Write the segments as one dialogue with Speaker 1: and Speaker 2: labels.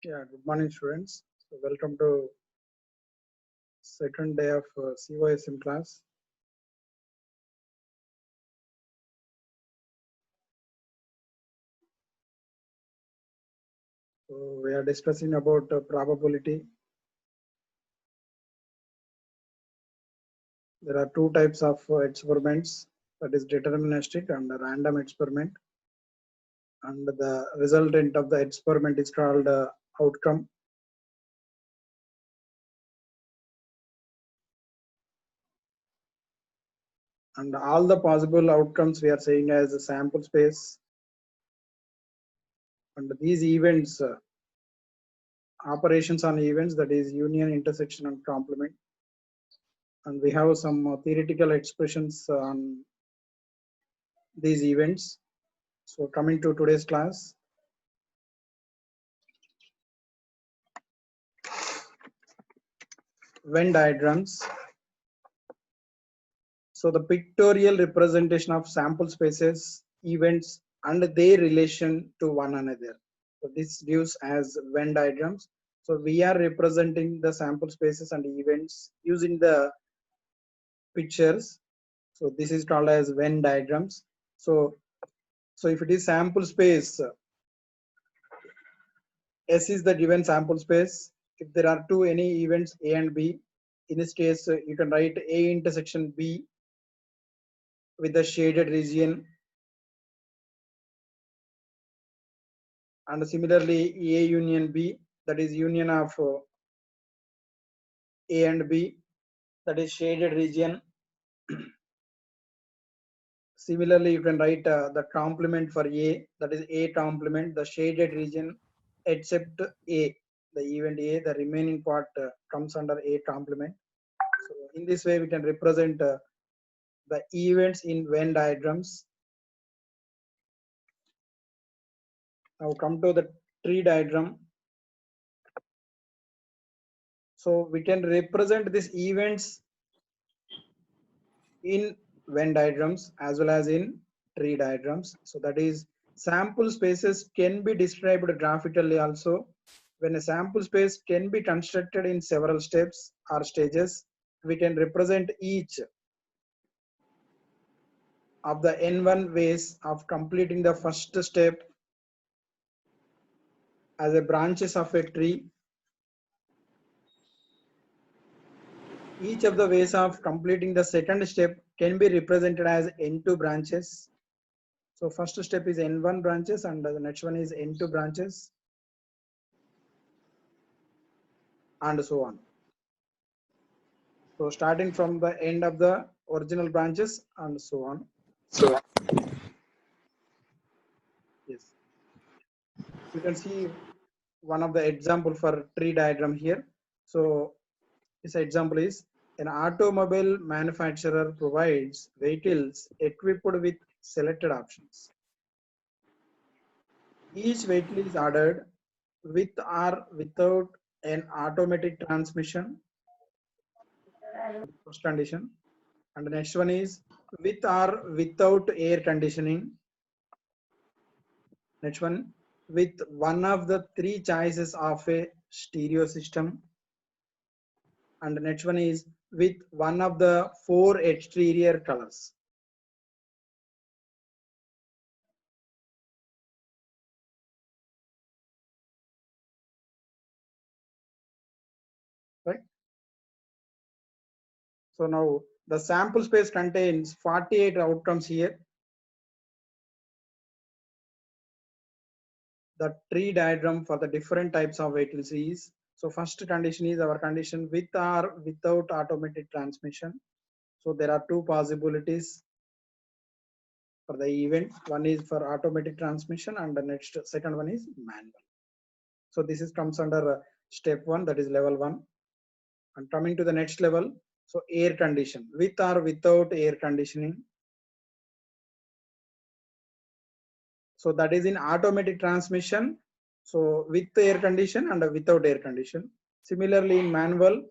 Speaker 1: Yeah, good morning, students. So welcome to second day of COSM class. So we are discussing about probability. There are two types of experiments, that is deterministic and random experiment. And the resultant of the experiment is called outcome. And all the possible outcomes we are saying as a sample space. And these events, operations on events, that is union, intersection, and complement. And we have some theoretical expressions on these events. So coming to today's class, Venn diagrams. So the pictorial representation of sample spaces, events, and their relation to one another. So this gives as Venn diagrams. So we are representing the sample spaces and events using the pictures. So this is called as Venn diagrams. So if it is sample space, S is the given sample space. If there are any events A and B, in this case, you can write A intersection B with the shaded region, and similarly A union B, that is union of A and B, that is shaded region. Similarly, you can write the complement for A, that is A complement, the shaded region except A, the event A, the remaining part comes under A complement. So in this way, we can represent the events in Venn diagrams. Now come to the tree diagram. So we can represent these events in Venn diagrams as well as in tree diagrams. So that is, sample spaces can be described graphically also. When a sample space can be constructed in several steps or stages, we can represent each of the N1 ways of completing the first step as a branches of a tree. Each of the ways of completing the second step can be represented as N2 branches. So first step is N1 branches and the next one is N2 branches, and so on. So starting from the end of the original branches and so on.
Speaker 2: So
Speaker 1: Yes, you can see one of the example for tree diagram here. So this example is, an automobile manufacturer provides vehicles equipped with selected options. Each vehicle is ordered with or without an automatic transmission, first condition. And the next one is with or without air conditioning. Next one, with one of the three choices of a stereo system. And the next one is with one of the four exterior colors. Right? So now the sample space contains 48 outcomes here. The tree diagram for the different types of vehicles is, so first condition is our condition with or without automatic transmission. So there are two possibilities for the event. One is for automatic transmission and the next second one is manual. So this is comes under step one, that is level one. And coming to the next level, so air condition, with or without air conditioning. So that is in automatic transmission. So with air condition and without air condition. Similarly in manual,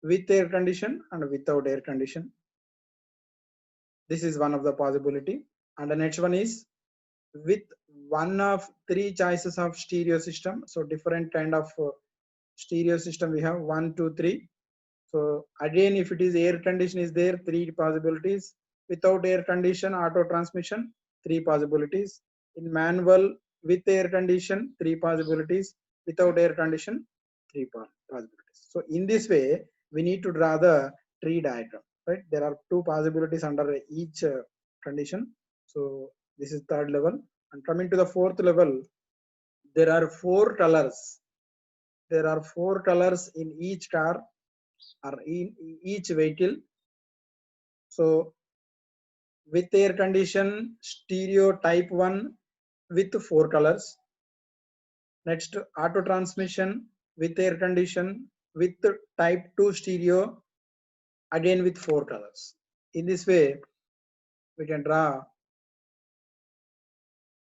Speaker 1: with air condition and without air condition. This is one of the possibility. And the next one is with one of three choices of stereo system. So different kind of stereo system we have 1, 2, 3. So again, if it is air condition is there, three possibilities. Without air condition, auto transmission, three possibilities. In manual with air condition, three possibilities. Without air condition, three possibilities. So in this way, we need to draw the tree diagram, right? There are two possibilities under each condition. So this is third level. And coming to the fourth level, there are four colors. There are four colors in each car or in each vehicle. So with air condition, stereo type 1 with four colors. Next, auto transmission with air condition with type 2 stereo, again with four colors. In this way, we can draw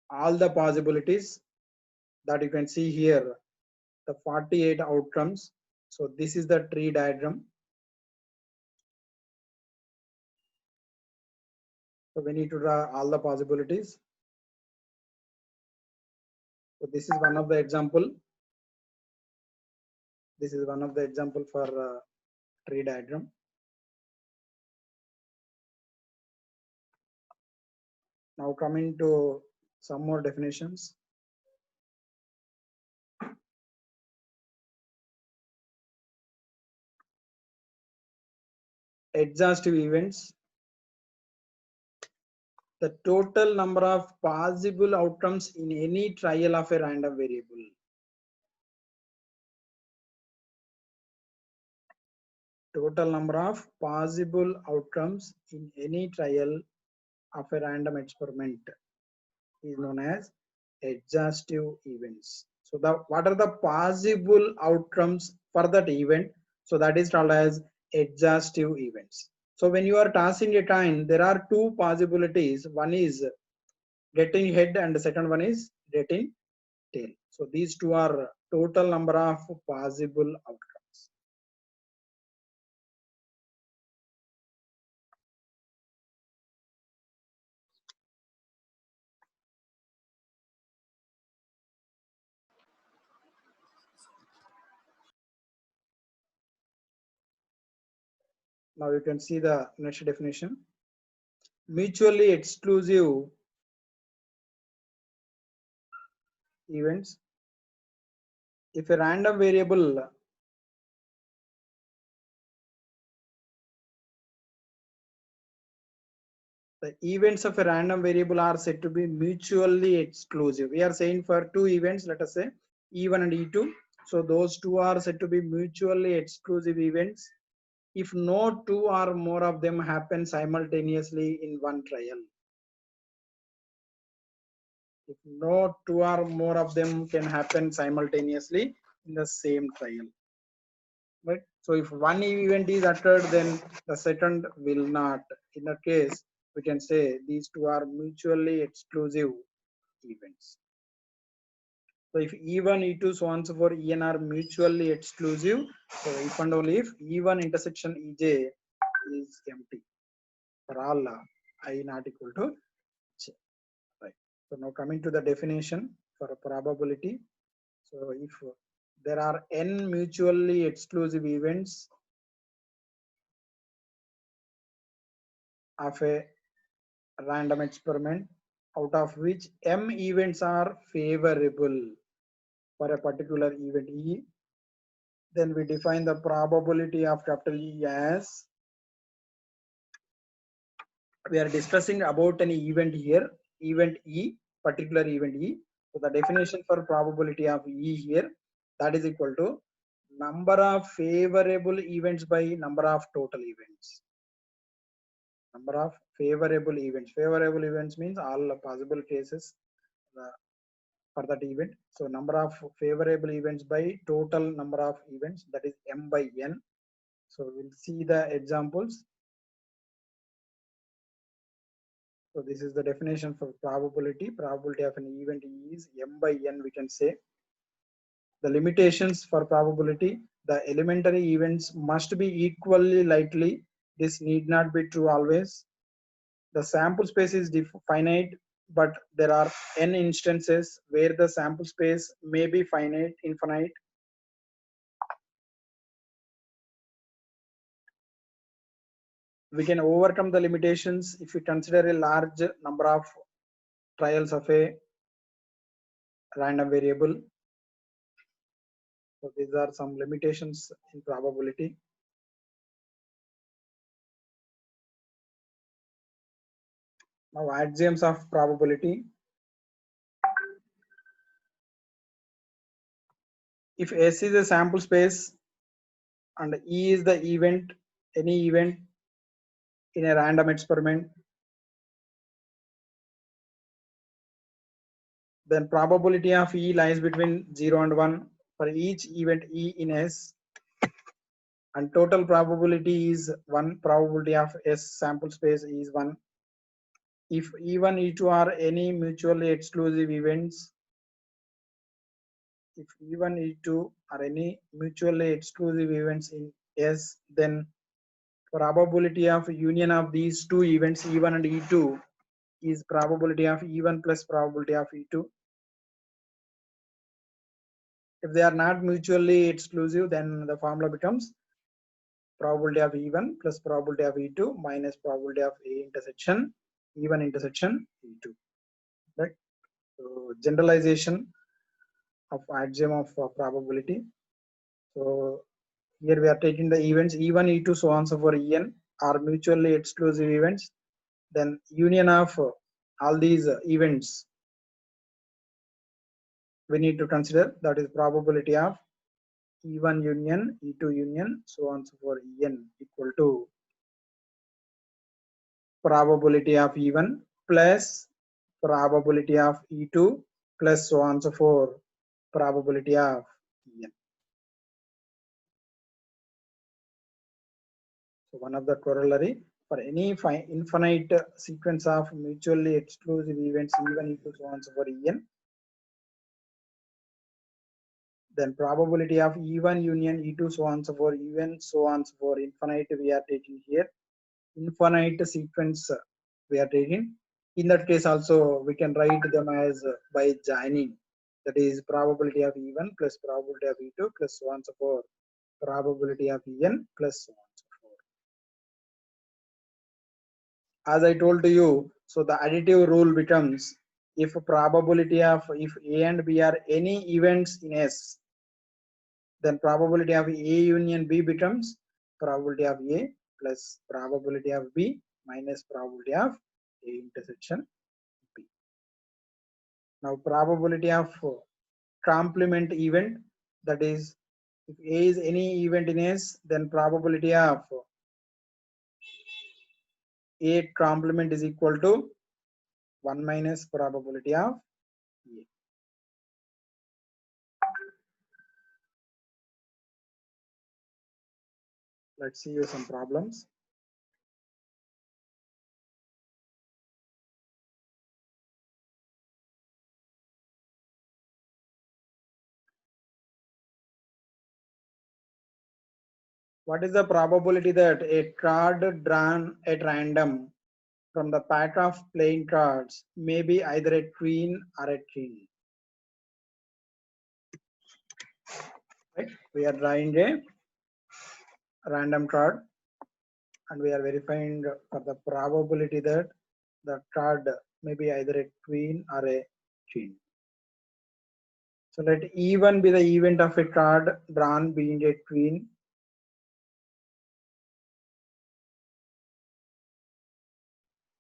Speaker 1: all the possibilities that you can see here, the 48 outcomes. So this is the tree diagram. So we need to draw all the possibilities. So this is one of the example. This is one of the example for tree diagram. Now coming to some more definitions. Exhaustive events. The total number of possible outcomes in any trial of a random variable. Total number of possible outcomes in any trial of a random experiment is known as exhaustive events. So what are the possible outcomes for that event? So that is called as exhaustive events. So when you are tossing a coin, there are two possibilities. One is getting head and the second one is getting tail. So these two are total number of possible outcomes. Now you can see the next definition. Mutually exclusive events. If a random variable the events of a random variable are said to be mutually exclusive. We are saying for two events, let us say E1 and E2. So those two are said to be mutually exclusive events if no two or more of them happen simultaneously in one trial. If no two or more of them can happen simultaneously in the same trial. Right? So if one event is occurred, then the second will not. In that case, we can say these two are mutually exclusive events. So if E1, E2, so on so forth, En are mutually exclusive, so if and only if E1 intersection Ej is empty for all I not equal to J. Right. So now coming to the definition for a probability. So if there are n mutually exclusive events of a random experiment, out of which m events are favorable for a particular event E, then we define the probability of capital E as, we are discussing about an event here, event E, particular event E. So the definition for probability of E here, that is equal to number of favorable events by number of total events. Number of favorable events. Favorable events means all possible cases for that event. So number of favorable events by total number of events, that is m by n. So we'll see the examples. So this is the definition for probability. Probability of an event is m by n, we can say. The limitations for probability, the elementary events must be equally likely. This need not be true always. The sample space is finite. but there are n instances where the sample space may be finite, infinite. We can overcome the limitations if we consider a large number of trials of a random variable. So these are some limitations in probability. Now axioms of probability. If S is a sample space and E is the event, any event in a random experiment, then probability of E lies between 0 and 1 for each event E in S, and total probability is 1. Probability of S sample space is 1. If E1, E2 are any mutually exclusive events, if E1, E2 are any mutually exclusive events in S, then probability of union of these two events E1 and E2 is probability of E1 plus probability of E2. If they are not mutually exclusive, then the formula becomes probability of E1 plus probability of E2 minus probability of A intersection E1 intersection E2. Right? So generalization of axiom of probability. So here we are taking the events E1, E2, so on so for En are mutually exclusive events. Then union of all these events we need to consider, that is probability of E1 union, E2 union, so on so for En equal to probability of E1 plus probability of E2 plus so on so for probability of En. So one of the corollary for any infinite sequence of mutually exclusive events E1, E2, so on so for En, then probability of E1 union E2 so on so for even so on so for infinite we are taking here. Infinite sequence we are taking. In that case also we can write them as by joining, that is probability of E1 plus probability of E2 plus so on so for probability of En plus so on so forth. As I told to you, so the additive rule becomes if probability of if A and B are any events in S, then probability of A union B becomes probability of A plus probability of B minus probability of A intersection B. Now probability of complement event, that is if A is any event in S, then probability of A complement is equal to 1 minus probability of A. Let's see some problems. What is the probability that a card drawn at random from the pack of playing cards may be either a queen or a king? Right? We are drawing a random card and we are verifying for the probability that the card may be either a queen or a king. So let E1 be the event of a card drawn being a queen.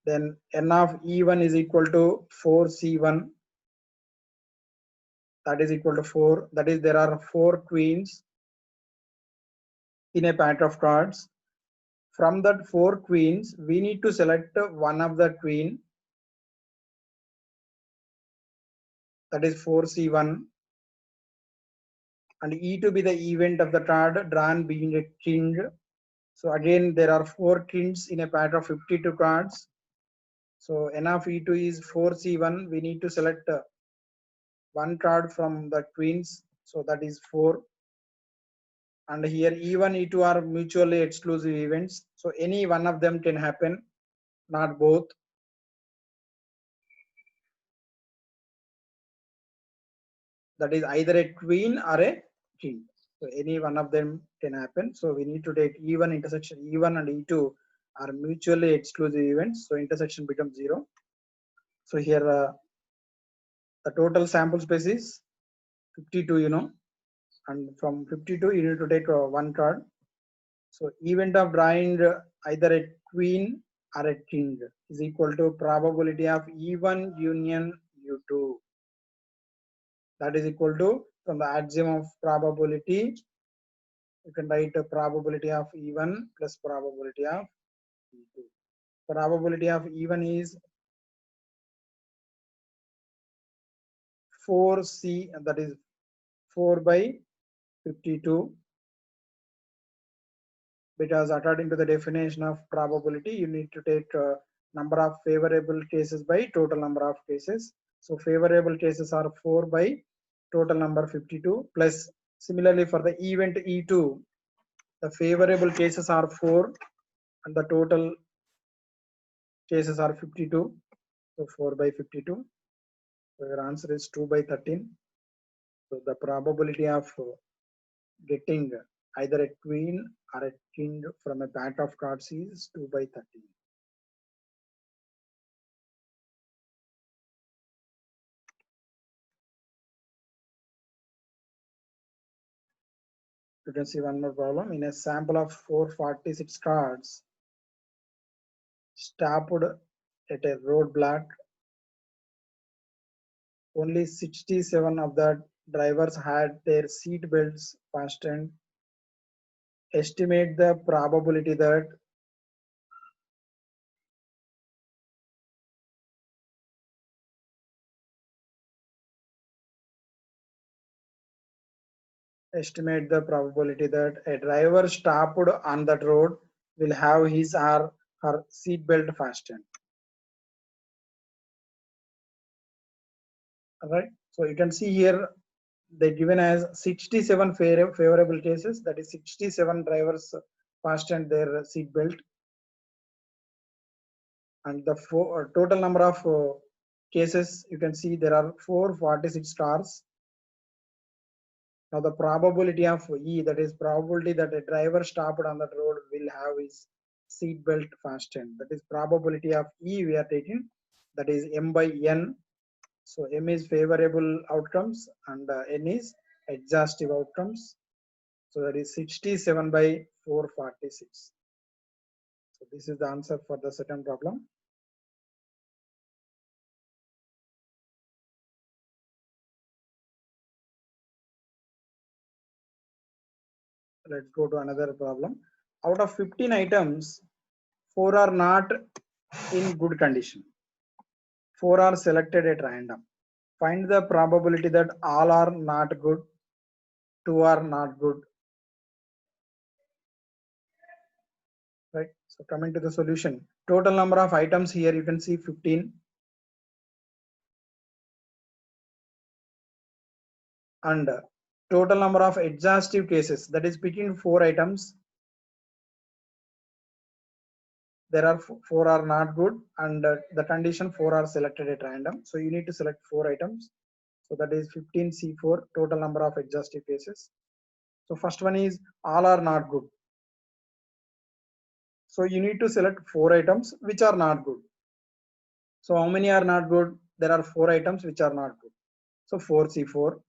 Speaker 1: Then n of E1 is equal to 4C1. That is equal to 4. That is there are 4 queens in a pack of cards. From that 4 queens, we need to select one of the queen, that is 4C1, and E to be the event of the card drawn being a king. So again, there are 4 kings in a pack of 52 cards. So n of E2 is 4C1. We need to select one card from the queens. So that is 4. And here E1, E2 are mutually exclusive events. So any one of them can happen, not both. that is either a twin or a king. So any one of them can happen. So we need to take E1 intersection E1 and E2 are mutually exclusive events. So intersection becomes 0. So here the total sample space is 52, and from 52 you need to take one card. So event of drawing either a queen or a king is equal to probability of E1 union U2. That is equal to, from the axiom of probability, you can write a probability of E1 plus probability of E2. Probability of E1 is 4C, that is 4 by 52, because according to the definition of probability, you need to take number of favorable cases by total number of cases. So favorable cases are 4 by total number 52, plus similarly for the event E2, the favorable cases are 4 and the total cases are 52. So 4 by 52. So your answer is 2 by 13. So the probability of getting either a queen or a king from a pack of cards is 2 by 13. You can see one more problem. In a sample of 446 cards stopped at a roadblock, only 67 of the drivers had their seat belts fastened. Estimate the probability that a driver stopped on that road will have his or her seat belt fastened. All right. So you can see here they given as 67 favorable cases, that is 67 drivers fastened their seat belt, and the total number of cases you can see there are 446 cars. Now the probability of E, that is probability that a driver stopped on that road will have his seat belt fastened, that is probability of E we are taking, that is M by N. So M is favorable outcomes and N is exhaustive outcomes. So that is 67 by 446. So this is the answer for the second problem. Let's go to another problem. Out of 15 items, 4 are not in good condition. 4 are selected at random. Find the probability that all are not good, 2 are not good. Right. So coming to the solution, total number of items here you can see 15. And total number of exhaustive cases, that is picking 4 items, there are 4 are not good, and the condition 4 are selected at random. So you need to select 4 items. So that is 15C4, total number of exhaustive cases. So first one is all are not good. So you need to select 4 items which are not good. So how many are not good? There are 4 items which are not good. So 4C4.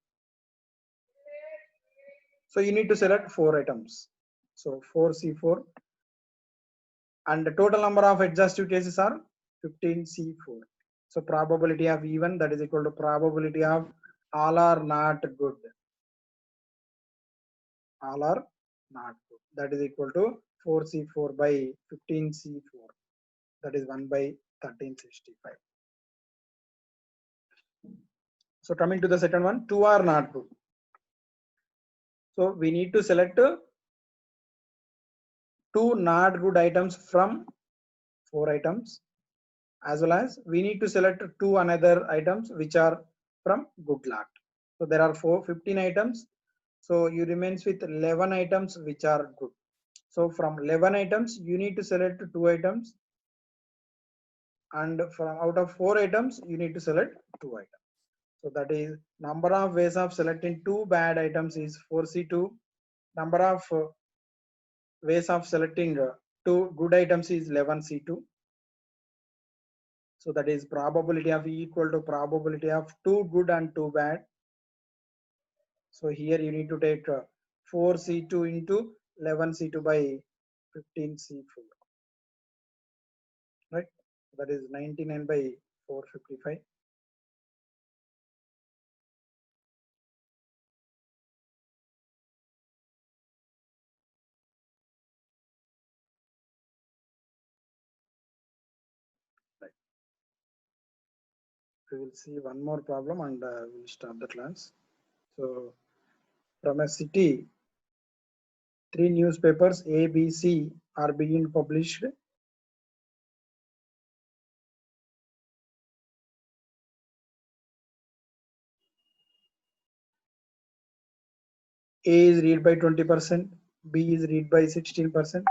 Speaker 1: So you need to select 4 items. So 4C4. And the total number of exhaustive cases are 15C4. So probability of E1, that is equal to probability of all are not good. All are not good. That is equal to 4C4 by 15C4. That is 1 by 1365. So coming to the second one, 2 are not good. So we need to select 2 not good items from 4 items, as well as we need to select 2 another items which are from good lot. So there are 15 items. So you remains with 11 items which are good. So from 11 items, you need to select 2 items. And from out of 4 items, you need to select 2 items. So that is number of ways of selecting two bad items is 4C2. Number of ways of selecting two good items is 11C2. So that is probability of E equal to probability of two good and two bad. So here you need to take 4C2 into 11C2 by 15C4, right? That is 99 by 455. Right. We will see one more problem and we'll start the class. So from a city, three newspapers A, B, C are being published. A is read by 20%, B is read by 16%,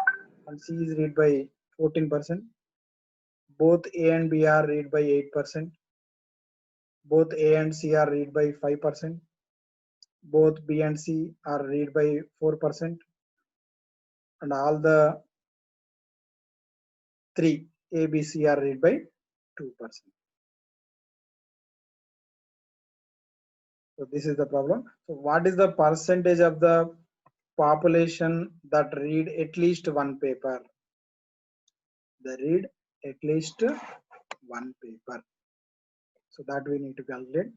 Speaker 1: and C is read by 14%. Both A and B are read by 8%. Both A and C are read by 5%. Both B and C are read by 4%. And all the three A, B, C are read by 2%. So this is the problem. So what is the percentage of the population that read at least one paper? They read at least one paper. So that we need to calculate.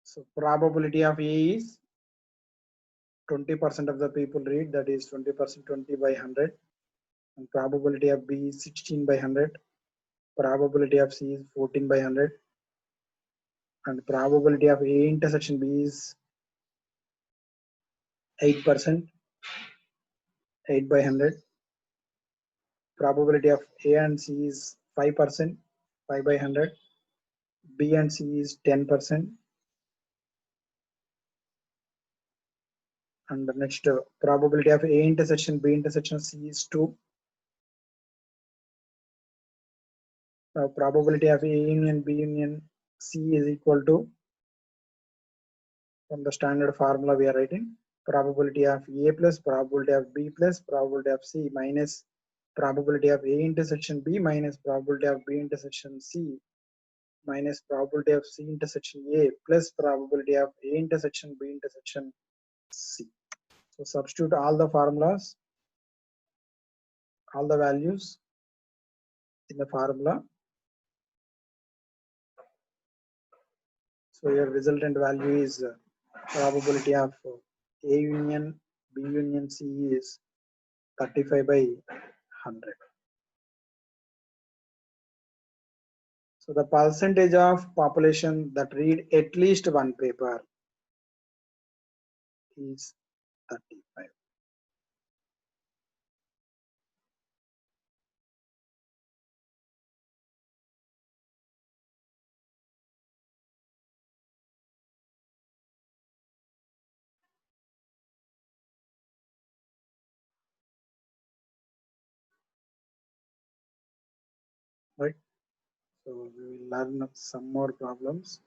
Speaker 1: So probability of A is 20% of the people read, that is 20%, 20 by 100. And probability of B is 16 by 100. Probability of C is 14 by 100. And probability of A intersection B is 8%, 8 by 100. Probability of A and C is 5%, 5 by 100. B and C is 10%. And the next probability of A intersection B intersection C is 2. Probability of A union B union C is equal to, from the standard formula we are writing, probability of A plus probability of B plus probability of C minus probability of A intersection B minus probability of B intersection C minus probability of C intersection A plus probability of A intersection B intersection C. So substitute all the formulas, all the values in the formula. So your resultant value is probability of A union B union C is 35 by 100. So the percentage of population that read at least one paper is 35. Right. So we will learn some more problems.